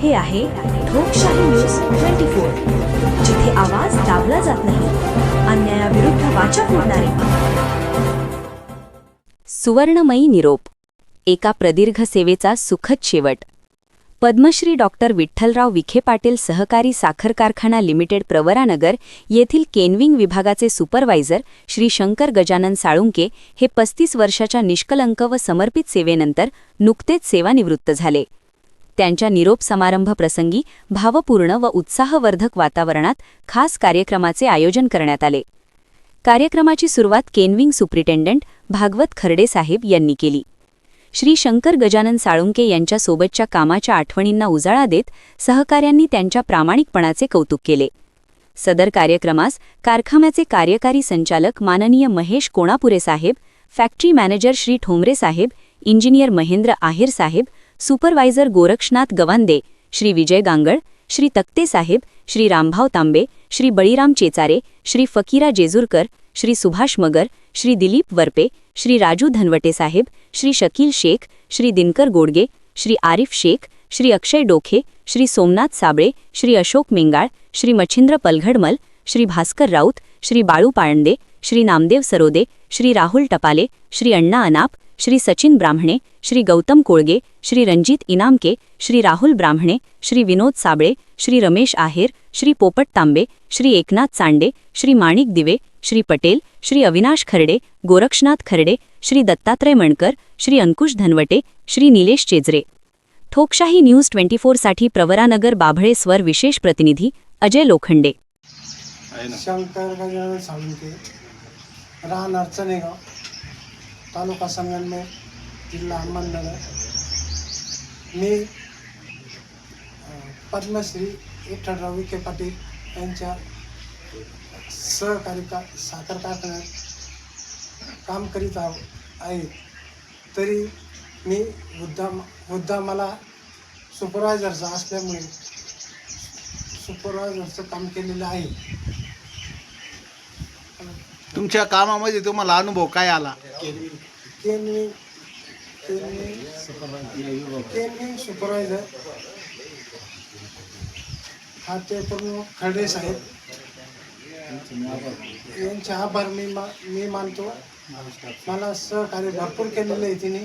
हे आहे ठोकशाही न्यूज 24, जिथे आवाज दाबला जात नाही, अन्यायाविरुद्ध वाचा फोडणारे. सुवर्णमयी निरोप. एका प्रदीर्घ सेवेचा सुखद शेवट. पद्मश्री डॉक्टर विठ्ठलराव विखे पाटील सहकारी साखर कारखाना लिमिटेड प्रवरानगर येथील केनविंग विभागाचे सुपरवायझर श्री शंकर गजानन साळुंके हे 35 वर्षाच्या निष्कलंक व समर्पित सेवेनंतर नुकतेच सेवानिवृत्त झाले. त्यांच्या निरोप समारंभ प्रसंगी भावपूर्ण व उत्साहवर्धक वातावरणात खास कार्यक्रमाचे आयोजन करण्यात आले. कार्यक्रमाची सुरुवात केनविंग सुप्रिटेंडंट भागवत खर्डे साहेब यांनी केली. श्री शंकर गजानन साळुंके यांच्या सोबतच्या कामाच्या आठवणींना उजाळा देत सहकाऱ्यांनी त्यांच्या प्रामाणिकपणाचे कौतुक केले. सदर कार्यक्रमास कारखान्याचे कार्यकारी संचालक माननीय महेश कोणापुरे साहेब, फॅक्टरी मॅनेजर श्री ठोंबरे साहेब, इंजिनियर महेंद्र आहेर साहेब, सुपरवायझर गोरक्षनाथ गवांदे, श्री विजय गांगळ, श्री तक्ते साहेब, श्री रामभाव तांबे, श्री बळीराम चेचारे, श्री फकीरा जेजुरकर, श्री सुभाष मगर, श्री दिलीप वरपे, श्री राजू धनवटे साहेब, श्री शकील शेख, श्री दिनकर गोडगे, श्री आरिफ शेख, श्री अक्षय डोखे, श्री सोमनाथ साबळे, श्री अशोक मेंगाळ, श्री मच्छिंद्र पलघडमल, श्री भास्कर राऊत, श्री बाळू पाळंदे, श्री नामदेव सरोदे, श्री राहुल टपाले, श्री अण्णा अनाप, श्री सचिन ब्राह्मणे, श्री गौतम कोळगे, श्री रणजित इनामके, श्री राहुल ब्राह्मणे, श्री विनोद साबळे, श्री रमेश आहेर, श्री पोपट तांबे, श्री एकनाथ चांडे, श्री माणिक दिवे, श्री पटेल, श्री अविनाश खर्डे, गोरक्षनाथ खर्डे, श्री दत्तात्रय मणकर, श्री अंकुश धनवटे, श्री निलेश चेजरे. ठोकशाही न्यूज 24 साठी प्रवरानगर बाभळे स्वर विशेष प्रतिनिधी अजय लोखंडे. शंकर गजानन साळुंके, राहणार चनेगाव, तालुका संगमनेर, जिल्हा अहमदनगर. मी पद्मश्री विठ्ठलराव विखे पाटील यांच्या सहकारी साखर कारखान्यात काम करीत आहे. तरी मी मुद्दा मला सुपरवायझरचा असल्यामुळे सुपरवायझरचं काम केलेलं आहे. तुमच्या कामामध्ये तुम्हाला अनुभव काय आला? केनविंग सुपरवायझर हा ते पूर्ण खर्डे साहेब यांचे आभार मी मानतो. मला सहकार्य भरपूर केलेलं आहे तिने.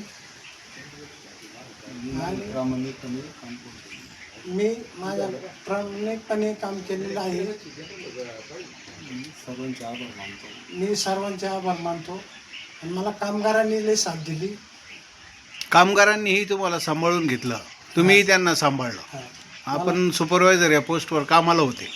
मी माझ्या प्रामाणिकपणे काम केलेलं आहे. मी सर्वांचे आभार मानतो. आणि मला कामगारांनी लई साथ दिली. कामगारांनीही तुम्हाला सांभाळून घेतलं, तुम्हीही त्यांना सांभाळलं. आपण सुपरवायझर या पोस्टवर कामाला होते.